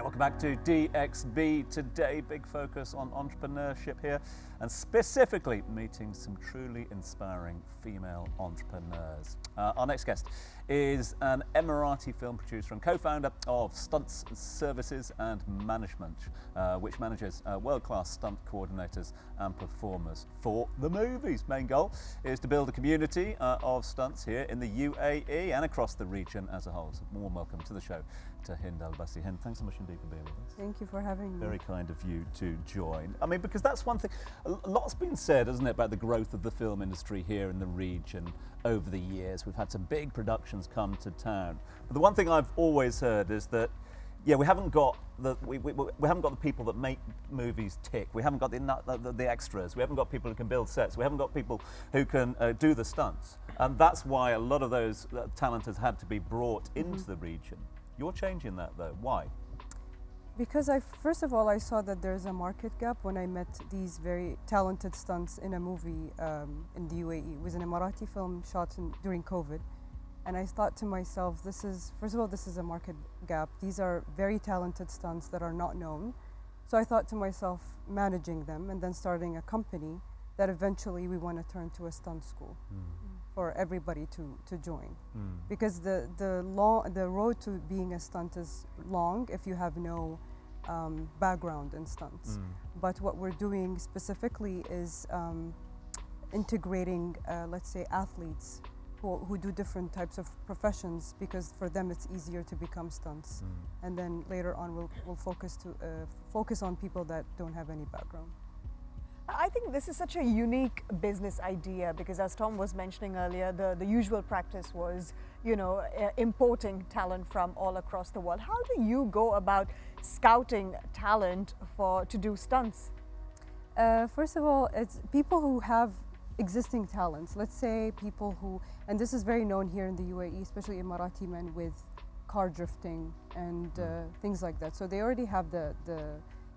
welcome back to DXB. Today, big focus on entrepreneurship here, and specifically meeting some truly inspiring female entrepreneurs. Our next guest is an Emirati film producer and co-founder of Stunt Services and Management, which manages world-class stunt coordinators and performers for the movies. Main goal is to build a community of stunts here in the UAE and across the region as a whole. So warm welcome to the show to Hind Al Basti. Hind, thanks so much indeed for being with us. Thank you for having me. Very kind of you to join. I mean, because that's one thing, a lot's been said, hasn't it, about the growth of the film industry here in the region over the years. We've had some big productions come to town. But the one thing I've always heard is that, yeah, we haven't got the people that make movies tick. We haven't got the extras. We haven't got people who can build sets. We haven't got people who can do the stunts. And that's why a lot of those talent has had to be brought into the region. You're changing that though. Why? Because first of all, I saw that there's a market gap when I met these very talented stunts in a movie in the UAE. It was an Emirati film shot during COVID. And I thought to myself, first of all, this is a market gap. These are very talented stunts that are not known. So I thought to myself, managing them and then starting a company that eventually we want to turn to a stunt school for everybody to join. Because the road to being a stunt is long if you have no background in stunts. But what we're doing specifically is integrating, let's say, athletes who do different types of professions, because for them it's easier to become stunts. And then later on we'll focus on people that don't have any background. I think this is such a unique business idea, because as Tom was mentioning earlier, the usual practice was, importing talent from all across the world. How do you go about scouting talent to do stunts? First of all, it's people who have existing talents. Let's say people who, and this is very known here in the UAE, especially Emirati men with car drifting and things like that. So they already have the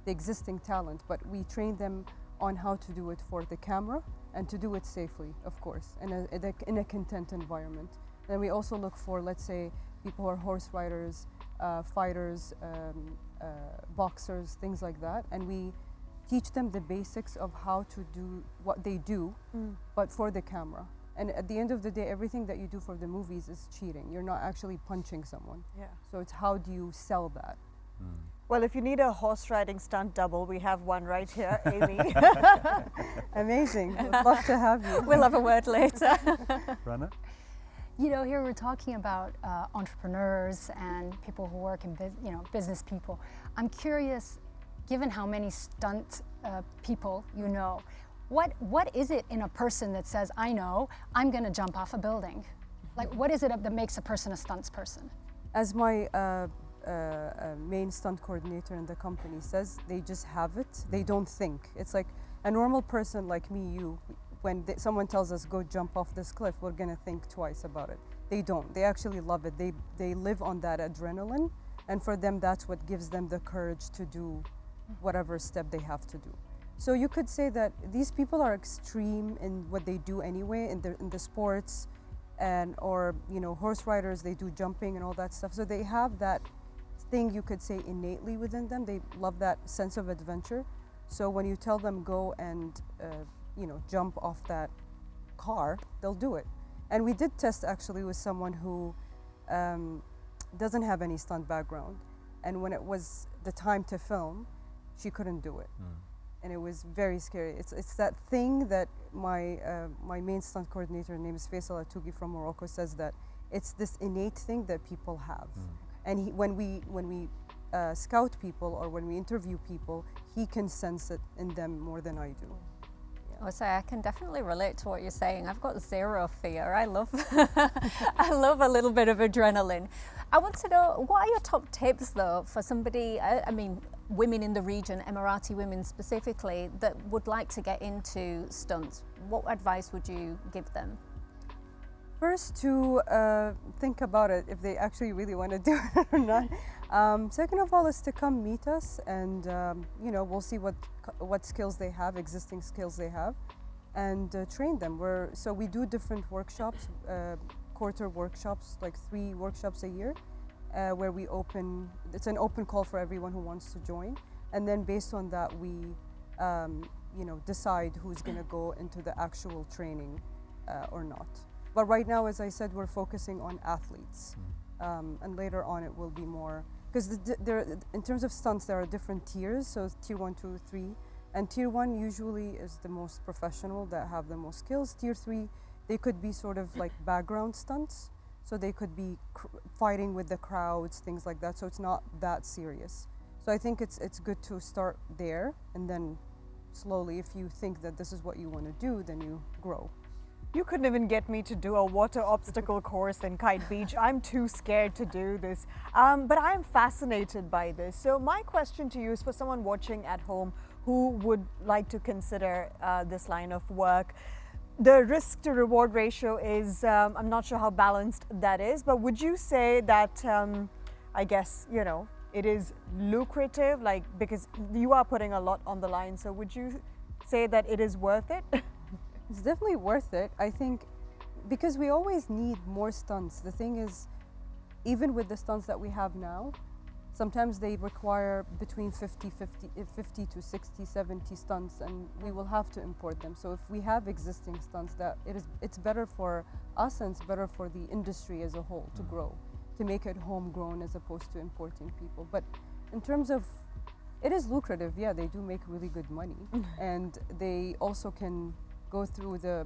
existing talent, but we train them on how to do it for the camera and to do it safely, of course, in a content environment. Then we also look for, let's say, people who are horse riders, fighters, boxers, things like that, and we teach them the basics of how to do what they do, but for the camera. And at the end of the day, everything that you do for the movies is cheating. You're not actually punching someone. Yeah. So it's how do you sell that? Well, if you need a horse riding stunt double, we have one right here, Amy. Amazing. Would love to have you. We'll have a word later. Rana? Here we're talking about entrepreneurs and people who work in business people. I'm curious, given how many stunt people you know, what is it in a person that says, I know, I'm going to jump off a building? Like, what is it that makes a person a stunts person? As my main stunt coordinator in the company says, they just have it. They don't think. It's like a normal person like me, when someone tells us go jump off this cliff, we're gonna think twice about it. They don't. They actually love it. They live on that adrenaline, and for them that's what gives them the courage to do whatever step they have to do. So you could say that these people are extreme in what they do anyway, in the sports, or horse riders, they do jumping and all that stuff. So they have that thing, you could say, innately within them. They love that sense of adventure. So when you tell them go and jump off that car, they'll do it. And we did test actually with someone who doesn't have any stunt background, and when it was the time to film, she couldn't do it. And it was very scary. It's that thing that my main stunt coordinator, named is Faisal Atougi from Morocco, says that it's this innate thing that people have. And when we scout people or when we interview people, he can sense it in them more than I do. I would say I can definitely relate to what you're saying. I've got zero fear. I love I love a little bit of adrenaline. I want to know, what are your top tips though for somebody, women in the region, Emirati women specifically, that would like to get into stunts? What advice would you give them? First, to think about it, if they actually really want to do it or not. Second of all, is to come meet us, and we'll see what skills they have, existing skills they have, and train them. We do different workshops, quarter workshops, like 3 workshops a year, where we open. It's an open call for everyone who wants to join, and then based on that, we decide who's going to go into the actual training or not. But right now, as I said, we're focusing on athletes, and later on it will be more, because in terms of stunts, there are different tiers, so tier 1, 2, 3, and tier 1 usually is the most professional that have the most skills. Tier 3, they could be sort of like background stunts, so they could be fighting with the crowds, things like that, so it's not that serious. So I think it's good to start there, and then slowly, if you think that this is what you want to do, then you grow. You couldn't even get me to do a water obstacle course in Kite Beach. I'm too scared to do this. But I'm fascinated by this. So my question to you is for someone watching at home who would like to consider this line of work. The risk to reward ratio is, I'm not sure how balanced that is, but would you say that, I guess, it is lucrative, like, because you are putting a lot on the line, so would you say that it is worth it? It's definitely worth it, I think, because we always need more stunts. The thing is, even with the stunts that we have now, sometimes they require between 50 to 60, 70 stunts, and we will have to import them. So if we have existing stunts, it's better for us and it's better for the industry as a whole to grow, to make it homegrown as opposed to importing people. But in terms of, it is lucrative, yeah, they do make really good money, and they also can go through the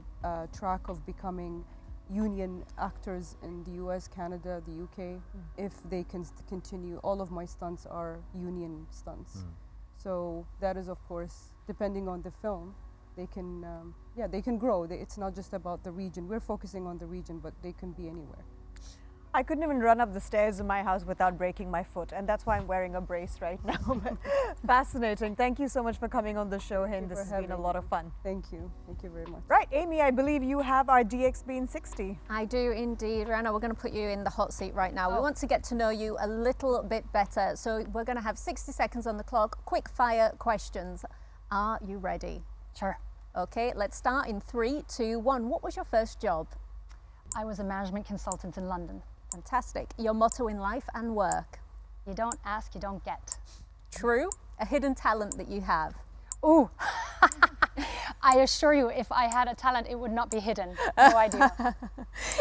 track of becoming union actors in the US, Canada, the UK, if they can continue. All of my stunts are union stunts. So that is, of course, depending on the film, they can, they can grow. It's not just about the region. We're focusing on the region, but they can be anywhere. I couldn't even run up the stairs in my house without breaking my foot, and that's why I'm wearing a brace right now. But fascinating. Thank you so much for coming on the show, Hind. This has been a lot of fun. Thank you. Thank you very much. Right, Amy, I believe you have our DXB in 60. I do indeed. Rana, we're going to put you in the hot seat right now. We want to get to know you a little bit better. So we're going to have 60 seconds on the clock. Quick fire questions. Are you ready? Sure. Okay, let's start in 3, 2, 1. What was your first job? I was a management consultant in London. Fantastic. Your motto in life and work? You don't ask, you don't get. True. A hidden talent that you have? Ooh. I assure you, if I had a talent, it would not be hidden. No idea.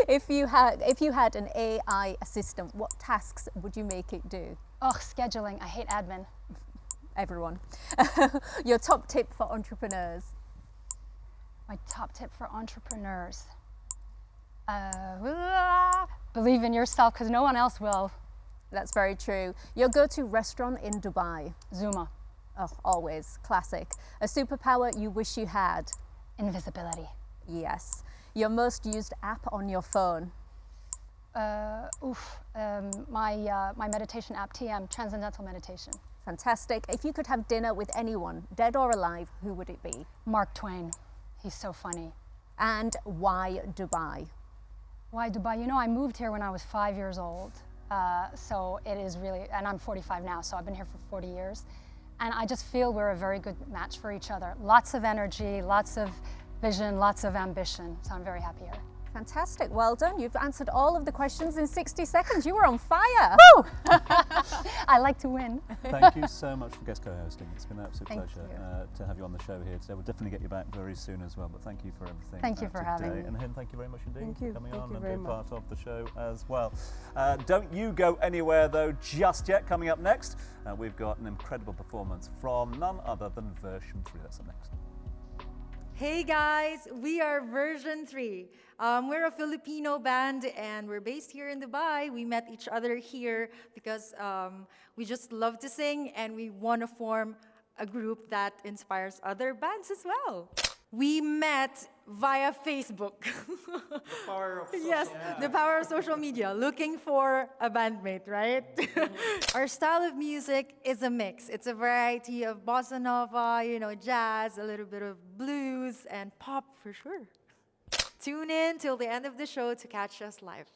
If you had an AI assistant, what tasks would you make it do? Ugh, scheduling. I hate admin. Everyone. Your top tip for entrepreneurs? My top tip for entrepreneurs. Believe in yourself, because no one else will. That's very true. Your go-to restaurant in Dubai? Zuma. Oh, always. Classic. A superpower you wish you had? Invisibility. Yes. Your most used app on your phone? My meditation app, TM, Transcendental Meditation. Fantastic. If you could have dinner with anyone, dead or alive, who would it be? Mark Twain. He's so funny. And why Dubai? Why Dubai? You know, I moved here when I was 5 years old. So it is really, and I'm 45 now, so I've been here for 40 years. And I just feel we're a very good match for each other. Lots of energy, lots of vision, lots of ambition. So I'm very happy here. Fantastic. Well done. You've answered all of the questions in 60 seconds. You were on fire. Woo! I like to win. Thank you so much for guest co-hosting. It's been an absolute Thank pleasure you. to have you on the show here today. We'll definitely get you back very soon as well, but thank you for everything. Thank you for today. having me. And Hind, thank you very much indeed Thank you. for coming Thank on you and very being much. part of the show as well. Don't you go anywhere though just yet. Coming up next, we've got an incredible performance from none other than Version 3. That's up next. Hey guys, we are Version 3. We're a Filipino band and we're based here in Dubai. We met each other here because we just love to sing and we want to form a group that inspires other bands as well. We met via Facebook. The power of Yes, the power of social media, looking for a bandmate, right? Our style of music is a mix. It's a variety of bossa nova, jazz, a little bit of blues, and pop for sure. Tune in till the end of the show to catch us live.